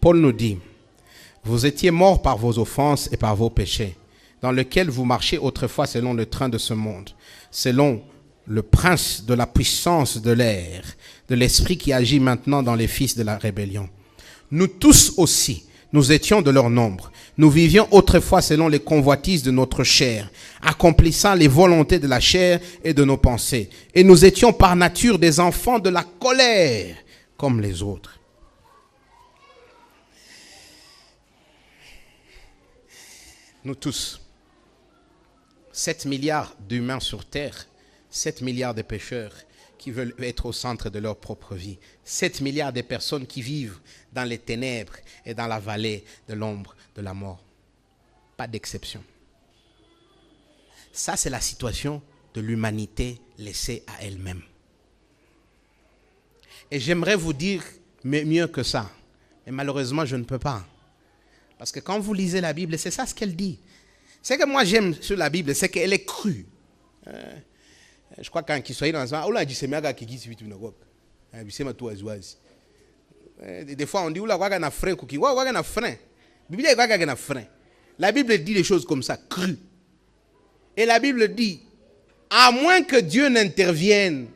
Paul nous dit, vous étiez morts par vos offenses et par vos péchés, dans lesquels vous marchiez autrefois selon le train de ce monde, selon le prince de la puissance de l'air, de l'esprit qui agit maintenant dans les fils de la rébellion. Nous tous aussi, nous étions de leur nombre. Nous vivions autrefois selon les convoitises de notre chair, accomplissant les volontés de la chair et de nos pensées. Et nous étions par nature des enfants de la colère, comme les autres. Nous tous, 7 milliards d'humains sur Terre, 7 milliards de pécheurs qui veulent être au centre de leur propre vie, 7 milliards de personnes qui vivent dans les ténèbres et dans la vallée de l'ombre de la mort. Pas d'exception. Ça, c'est la situation de l'humanité laissée à elle-même. Et j'aimerais vous dire mieux que ça. Mais malheureusement, je ne peux pas. Parce que quand vous lisez la Bible, c'est ça ce qu'elle dit. Ce que moi j'aime sur la Bible, c'est qu'elle est crue. Je crois qu'en Kiswahili, on a dit c'est miaga qui dit des fois on dit oula waga na frein kuki waga na frein. Bible waga na frein. La Bible dit des choses comme ça, crues. Et la Bible dit, à moins que Dieu n'intervienne,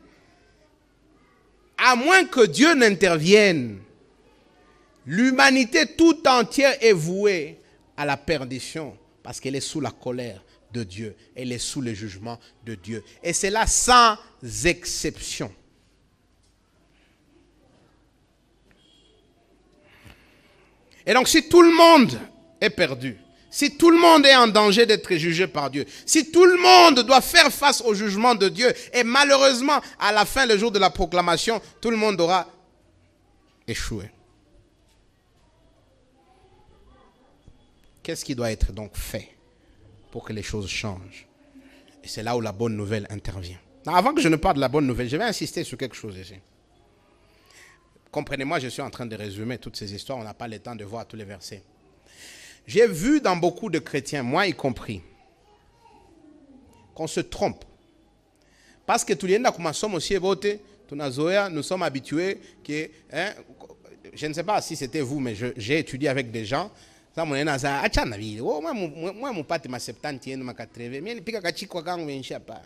l'humanité tout entière est vouée à la perdition parce qu'elle est sous la colère de Dieu. Elle est sous le jugement de Dieu. Et c'est là sans exception. Et donc si tout le monde est perdu, si tout le monde est en danger d'être jugé par Dieu, si tout le monde doit faire face au jugement de Dieu, et malheureusement, à la fin, le jour de la proclamation, tout le monde aura échoué. Qu'est-ce qui doit être donc fait pour que les choses changent? Et c'est là où la bonne nouvelle intervient. Non, avant que je ne parle de la bonne nouvelle, je vais insister sur quelque chose ici. Comprenez-moi, je suis en train de résumer toutes ces histoires, on n'a pas le temps de voir tous les versets. J'ai vu dans beaucoup de chrétiens, moi y compris, qu'on se trompe. Parce que tout le monde aussi voté, nous sommes habitués que, je ne sais pas si c'était vous, mais j'ai étudié avec des gens. Ça mon ena achana vile. Moi mon pati ma 70 ma 80. Mimi nipika kachiko kangu menshi hapa.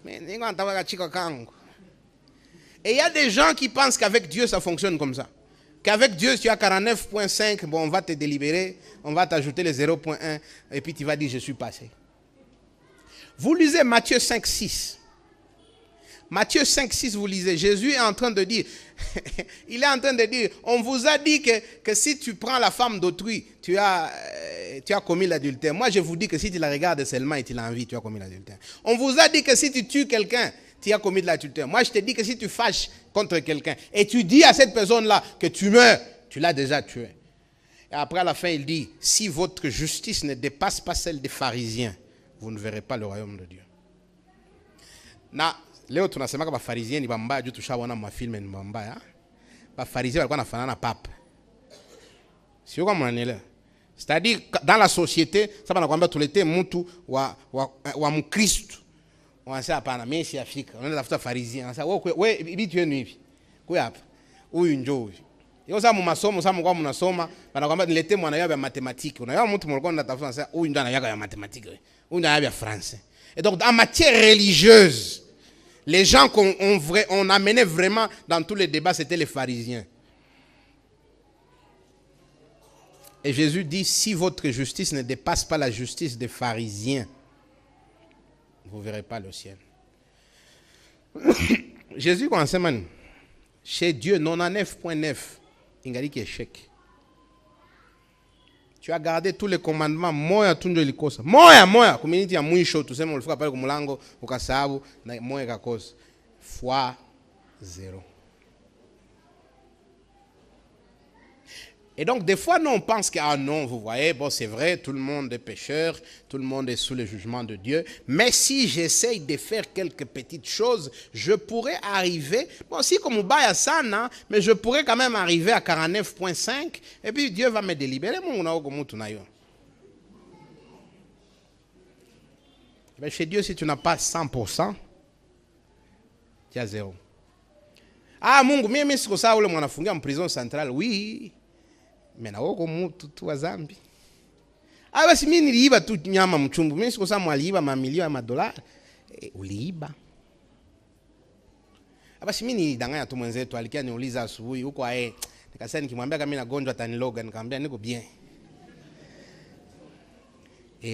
Mais ningo antawa kachiko kangu. Et il y a des gens qui pensent qu'avec Dieu ça fonctionne comme ça. Qu'avec Dieu tu as 49.5, bon on va te délibérer, on va t'ajouter les 0.1 et puis tu vas dire je suis passé. Vous lisez Matthieu 5:6. Matthieu 5:6, vous lisez, Jésus est en train de dire, il est en train de dire, on vous a dit que si tu prends la femme d'autrui, tu as commis l'adultère. Moi, je vous dis que si tu la regardes seulement et tu l'as envie, tu as commis l'adultère. On vous a dit que si tu tues quelqu'un, tu as commis de l'adultère. Moi, je te dis que si tu fâches contre quelqu'un et tu dis à cette personne-là que tu meurs, tu l'as déjà tué. Et après, à la fin, il dit, si votre justice ne dépasse pas celle des pharisiens, vous ne verrez pas le royaume de Dieu. Leo tunasema kama Farisien ni mbaya juu tushaona mafilme ni mbaya. Bafarisien walikuwa wanafanana papa. Sio kama mnanielewa. C'est-à-dire dans la société, ça banakwambia tulete mtu wa Mkristo. Wanasema hapana, mimi si Afrika. Unaenda tafuta Farisien. Wanasema wewe bibi yenu hivi. Kwa hapa. Huyu njoo huyu. Yao sasa masomo sasa mko mnasoma, banakwambia nilete mwana yao ya matematiki. Unaona mtu mlikuwa mnatafuta sasa huyu ndio anayaga ya matematiki. Huyu ndio anayaga ya français. Et donc en matière religieuse, les gens qu'on amenait vraiment dans tous les débats, c'était les pharisiens. Et Jésus dit, si votre justice ne dépasse pas la justice des pharisiens, vous ne verrez pas le ciel. Jésus, quand on chez Dieu, 99.9, il a dit qu'il est échec. Tu as gardé tous les commandements, moya tunjo likosa. Moya, community ya mwisho tuseme ulifika pale kumulango ukasahabu na moya kakosa. Fois 0. Et donc des fois nous on pense que ah non, vous voyez, bon c'est vrai, tout le monde est pécheur, tout le monde est sous le jugement de Dieu, mais si j'essaye de faire quelques petites choses, je pourrais arriver, bon si comme Ubaya sana, mais je pourrais quand même arriver à 49.5 et puis Dieu va me délibérer. Mais chez Dieu, si tu n'as pas 100%, tu as 0. Ah, Mungu, mimi siko sawa ule mwanafungia en prison centrale. Oui, Mais na woko mutu tu wa zambi. Basi mimi niliiba tu nyama mchumbu. Mimi sikosa mwaliiba mamilioni ya madolari. Uliiba. Basi mimi nilidanganya tu mwenzetu alikia niuliza asubuhi huko nikasema nikimwambia kama mimi nagonjwa ataniloga, nikamwambia niko bien.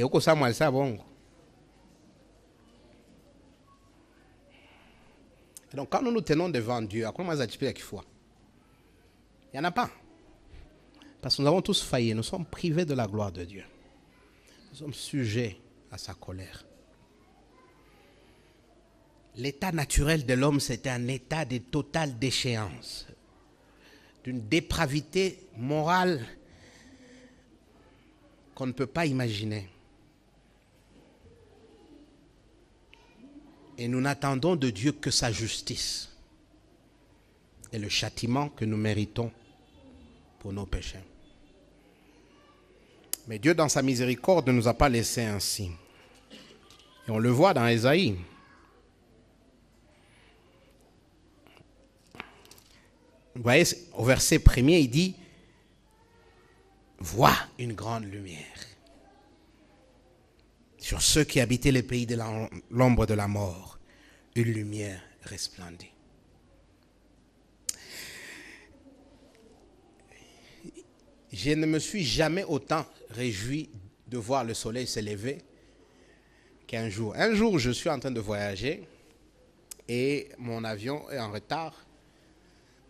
Huko Samuel alisema bongo. Donc quand nous nous tenons devant Dieu, à quoi moi j'appelle kifua? Il n'y en a pas. Parce que nous avons tous failli, nous sommes privés de la gloire de Dieu. Nous sommes sujets à sa colère. L'état naturel de l'homme, c'était un état de totale déchéance, d'une dépravité morale qu'on ne peut pas imaginer. Et nous n'attendons de Dieu que sa justice et le châtiment que nous méritons pour nos péchés. Mais Dieu, dans sa miséricorde, ne nous a pas laissés ainsi. Et on le voit dans Ésaïe. Vous voyez, au verset 1er, il dit « Vois une grande lumière sur ceux qui habitaient les pays de l'ombre de la mort. Une lumière resplendit. » Je ne me suis jamais autant réjoui de voir le soleil se lever qu'un jour. Un jour, je suis en train de voyager et mon avion est en retard.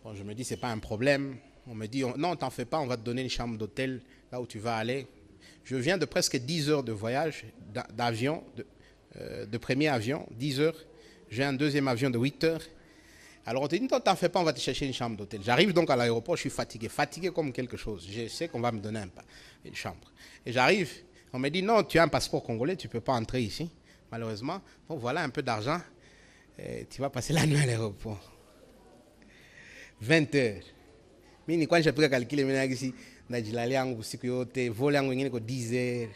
Bon, je me dis, ce n'est pas un problème. On me dit, non, t'en fais pas, on va te donner une chambre d'hôtel là où tu vas aller. Je viens de presque 10 heures de voyage, d'avion, de premier avion, 10 heures. J'ai un deuxième avion de 8 heures. Alors on te dit, non, t'en fais pas, on va te chercher une chambre d'hôtel. J'arrive donc à l'aéroport, je suis fatigué comme quelque chose. Je sais qu'on va me donner une chambre. Et j'arrive, on me dit, non, tu as un passeport congolais, tu ne peux pas entrer ici, malheureusement. Bon, voilà un peu d'argent, tu vas passer la nuit à l'aéroport. 20 heures. Mimi quand j'ai pris calculer maintenant ici, najilali yangu siku yote, vol yangu ngine ko 10 heures,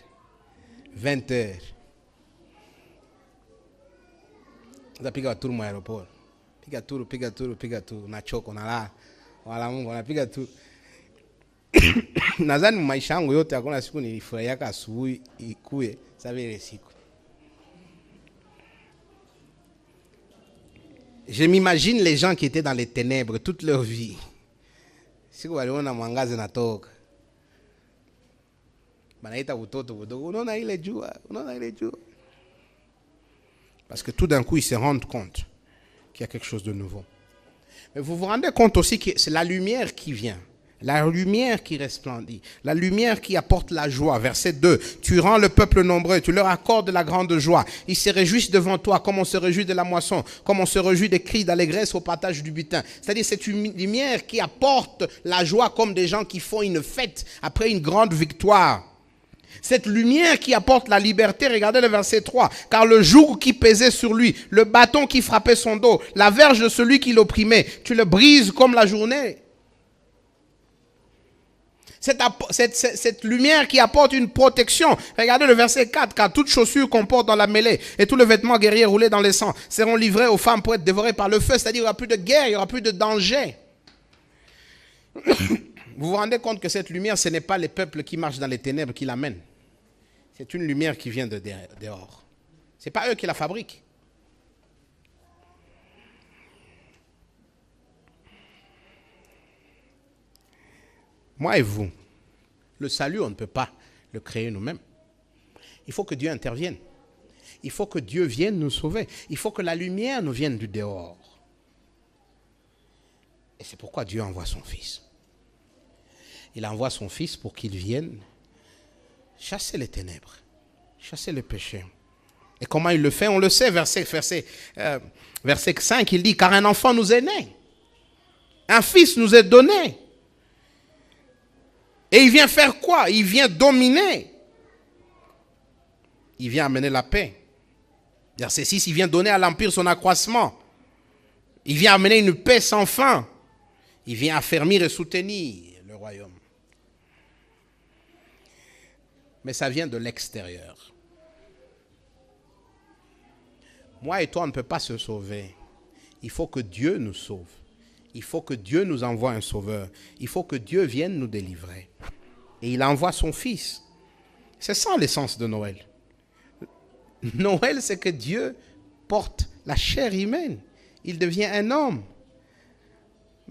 20 heures. Zapiga tour mu aéroport. Piga tour, na choko na la. Wala Mungu anapiga tour. Nadhani maisha yangu yote hakuna siku nilifurahia asubuhi ikue, sabe ile siku. Je m'imagine les gens qui étaient dans les ténèbres toute leur vie. Si vous allez on a mwangaze natoka. Banaita utoto budogo, unaona ile jua. Parce que tout d'un coup, ils se rendent compte qu'il y a quelque chose de nouveau. Mais vous vous rendez compte aussi que c'est la lumière qui vient. La lumière qui resplendit, la lumière qui apporte la joie. Verset 2, tu rends le peuple nombreux, tu leur accordes la grande joie. Ils se réjouissent devant toi comme on se réjouit de la moisson, comme on se réjouit des cris d'allégresse au partage du butin. C'est-à-dire c'est une lumière qui apporte la joie comme des gens qui font une fête après une grande victoire. Cette lumière qui apporte la liberté, regardez le verset 3. Car le joug qui pesait sur lui, le bâton qui frappait son dos, la verge de celui qui l'opprimait, tu le brises comme la journée. Cette lumière qui apporte une protection. Regardez le verset 4. Car toute chaussure qu'on porte dans la mêlée et tout le vêtement guerrier roulé dans les sangs seront livrés aux femmes pour être dévorés par le feu. C'est-à-dire qu'il n'y aura plus de guerre, il n'y aura plus de danger. Vous vous rendez compte que cette lumière, ce n'est pas les peuples qui marchent dans les ténèbres qui l'amènent. C'est une lumière qui vient de dehors. Ce n'est pas eux qui la fabriquent. Moi et vous, le salut, on ne peut pas le créer nous-mêmes. Il faut que Dieu intervienne. Il faut que Dieu vienne nous sauver. Il faut que la lumière nous vienne du dehors. Et c'est pourquoi Dieu envoie son Fils. Il envoie son Fils pour qu'il vienne chasser les ténèbres, chasser le péché. Et comment il le fait? On le sait, verset 5, il dit, car un enfant nous est né. Un fils nous est donné. Et il vient faire quoi? Il vient dominer. Il vient amener la paix. Verset 6, il vient donner à l'empire son accroissement. Il vient amener une paix sans fin. Il vient affermir et soutenir le royaume. Mais ça vient de l'extérieur. Moi et toi, on ne peut pas se sauver. Il faut que Dieu nous sauve. Il faut que Dieu nous envoie un sauveur. Il faut que Dieu vienne nous délivrer. et il envoie son Fils. C'est ça l'essence de Noël. Noël, c'est que Dieu porte la chair humaine. Il devient un homme.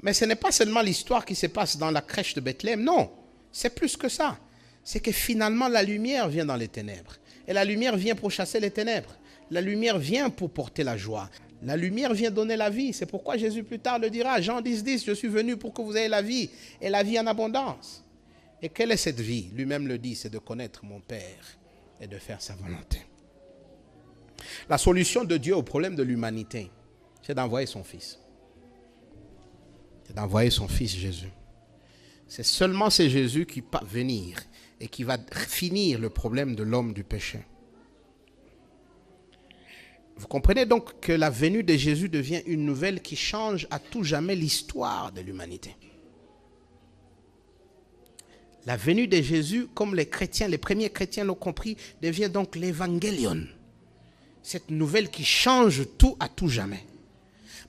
Mais ce n'est pas seulement l'histoire qui se passe dans la crèche de Bethléem. Non, c'est plus que ça. C'est que finalement, la lumière vient dans les ténèbres. Et la lumière vient pour chasser les ténèbres. La lumière vient pour porter la joie. La lumière vient donner la vie. C'est pourquoi Jésus plus tard le dira. Jean 10, je suis venu pour que vous ayez la vie. Et la vie en abondance. Et quelle est cette vie? Lui-même le dit, c'est de connaître mon Père et de faire sa volonté. La solution de Dieu au problème de l'humanité, c'est d'envoyer son Fils. C'est d'envoyer son Fils Jésus. C'est seulement c'est Jésus qui va venir et qui va finir le problème de l'homme du péché. Vous comprenez donc que la venue de Jésus devient une nouvelle qui change à tout jamais l'histoire de l'humanité. La venue de Jésus, comme les chrétiens, les premiers chrétiens l'ont compris, devient donc l'évangélion. Cette nouvelle qui change tout à tout jamais.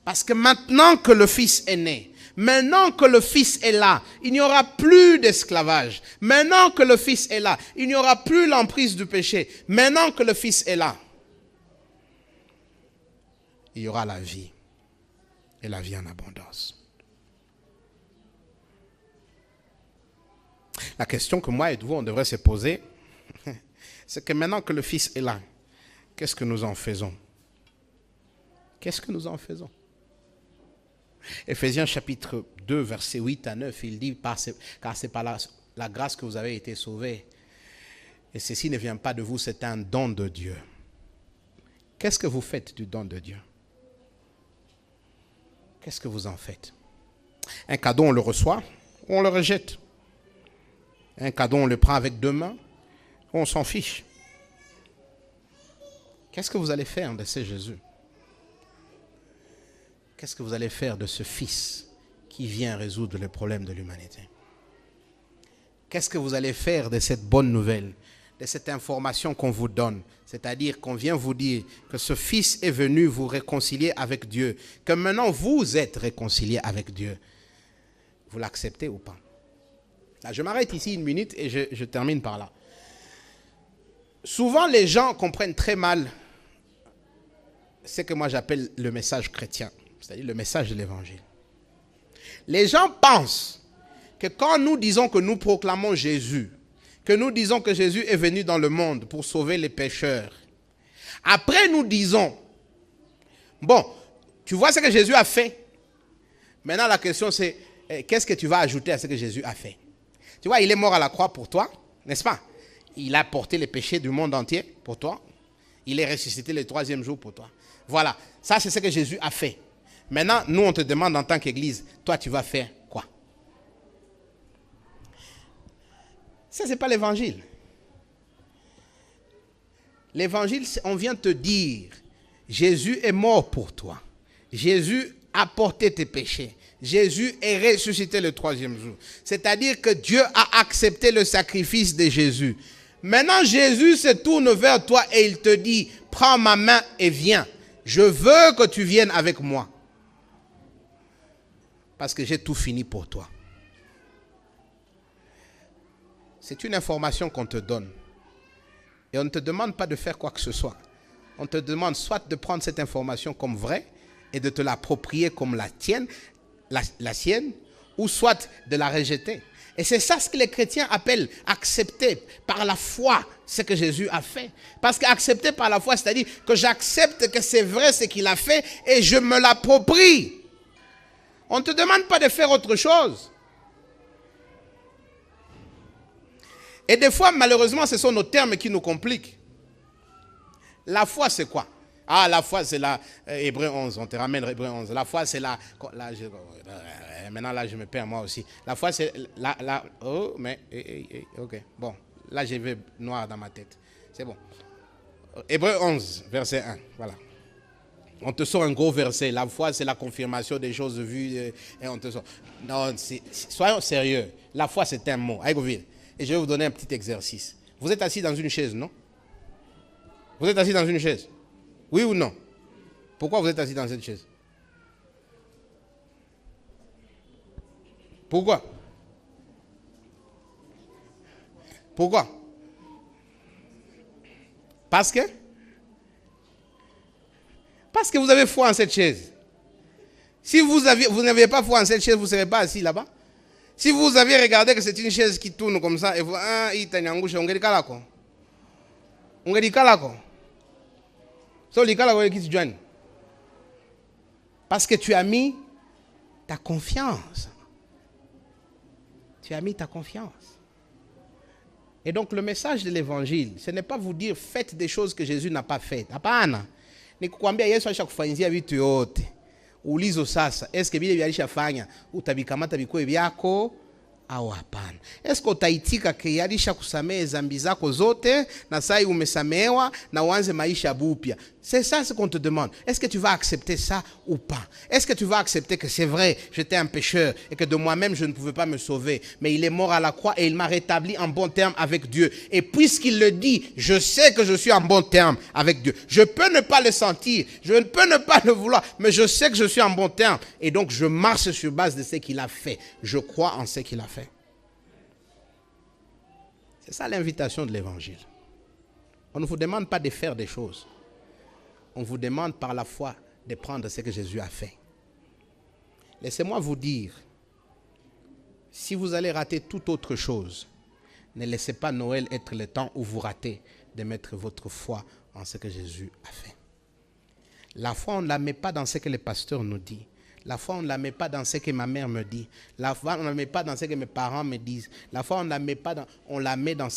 Parce que maintenant que le Fils est né, maintenant que le Fils est là, il n'y aura plus d'esclavage. Maintenant que le Fils est là, il n'y aura plus l'emprise du péché. Maintenant que le Fils est là, il y aura la vie. Et la vie en abondance. La question que moi et vous, on devrait se poser, c'est que maintenant que le Fils est là, qu'est-ce que nous en faisons? Qu'est-ce que nous en faisons? Éphésiens chapitre 2, versets 8 à 9, il dit, car c'est par la grâce que vous avez été sauvés. Et ceci ne vient pas de vous, c'est un don de Dieu. Qu'est-ce que vous faites du don de Dieu? Qu'est-ce que vous en faites? Un cadeau, on le reçoit ou on le rejette. Un cadeau, on le prend avec deux mains ou on s'en fiche. Qu'est-ce que vous allez faire de ce Jésus? Qu'est-ce que vous allez faire de ce Fils qui vient résoudre les problèmes de l'humanité? Qu'est-ce que vous allez faire de cette bonne nouvelle, de cette information qu'on vous donne? C'est-à-dire qu'on vient vous dire que ce Fils est venu vous réconcilier avec Dieu, que maintenant vous êtes réconciliés avec Dieu. Vous l'acceptez ou pas? Là, je m'arrête ici une minute et je termine par là. Souvent, les gens comprennent très mal ce que moi j'appelle le message chrétien, c'est-à-dire le message de l'évangile. Les gens pensent que quand nous disons que nous proclamons Jésus, que nous disons que Jésus est venu dans le monde pour sauver les pécheurs, après nous disons, bon, tu vois ce que Jésus a fait. Maintenant la question c'est, qu'est-ce que tu vas ajouter à ce que Jésus a fait? Tu vois, il est mort à la croix pour toi, n'est-ce pas? Il a porté les péchés du monde entier pour toi. Il est ressuscité le troisième jour pour toi. Voilà, ça c'est ce que Jésus a fait. Maintenant, nous on te demande en tant qu'Église, toi tu vas faire quoi? Ça c'est pas l'évangile. L'évangile, on vient te dire, Jésus est mort pour toi. Jésus a porté tes péchés. Jésus est ressuscité le troisième jour. C'est-à-dire que Dieu a accepté le sacrifice de Jésus. Maintenant, Jésus se tourne vers toi et il te dit, prends ma main et viens. Je veux que tu viennes avec moi. Parce que j'ai tout fini pour toi. C'est une information qu'on te donne. Et on ne te demande pas de faire quoi que ce soit. On te demande soit de prendre cette information comme vraie et de te l'approprier comme la tienne, la sienne, ou soit de la rejeter. Et c'est ça ce que les chrétiens appellent accepter par la foi ce que Jésus a fait. Parce qu'accepter par la foi, c'est-à-dire que j'accepte que c'est vrai ce qu'il a fait et je me l'approprie. On ne te demande pas de faire autre chose. Et des fois, malheureusement, ce sont nos termes qui nous compliquent. La foi, c'est quoi? Ah, la foi, c'est la Hébreux 11. On te ramène Hébreux 11. La foi, c'est la... maintenant, là, je me perds moi aussi. La foi, c'est la... Oh, mais... ok. Bon, là, j'ai vu noir dans ma tête. C'est bon. Hébreux 11, verset 1. Voilà. On te sort un gros verset. La foi, c'est la confirmation des choses vues. Et on te sort... Non, soyons sérieux. La foi, c'est un mot. Et je vais vous donner un petit exercice. Vous êtes assis dans une chaise, non? Vous êtes assis dans une chaise? Oui ou non? Pourquoi vous êtes assis dans cette chaise? Pourquoi? Pourquoi? Parce que vous avez foi en cette chaise. Si vous n'aviez pas foi en cette chaise, vous ne serez pas assis là-bas. Si vous aviez regardé que c'est une chaise qui tourne comme ça, et vous, parce que tu as mis ta confiance. Tu as mis ta confiance. Et donc le message de l'évangile, ce n'est pas vous dire faites des choses que Jésus n'a pas faites. Hapana. Nikukwambia Yesu alishakufanyia vitu yote. Ulizo sasa, eske vile alishafanya utavikamata vikwe vyako au hapana? Eske utaitika ke alishakusamehe dhambi zako zote na sasa umesamehewa na uanze maisha bupya? C'est ça ce qu'on te demande. Est-ce que tu vas accepter ça ou pas? Est-ce que tu vas accepter que c'est vrai, j'étais un pécheur et que de moi-même je ne pouvais pas me sauver, mais il est mort à la croix et il m'a rétabli en bon terme avec Dieu. Et puisqu'il le dit, je sais que je suis en bon terme avec Dieu. Je peux ne pas le sentir, je peux ne pas le vouloir, mais je sais que je suis en bon terme. Et donc je marche sur base de ce qu'il a fait. Je crois en ce qu'il a fait. C'est ça l'invitation de l'évangile. On ne vous demande pas de faire des choses. On vous demande par la foi de prendre ce que Jésus a fait. Laissez-moi vous dire, si vous allez rater toute autre chose, ne laissez pas Noël être le temps où vous ratez de mettre votre foi en ce que Jésus a fait. La foi, on ne la met pas dans ce que le pasteur nous dit. La foi, on ne la met pas dans ce que ma mère me dit. La foi, on ne la met pas dans ce que mes parents me disent. La foi, on ne la met pas dans, on la met dans ce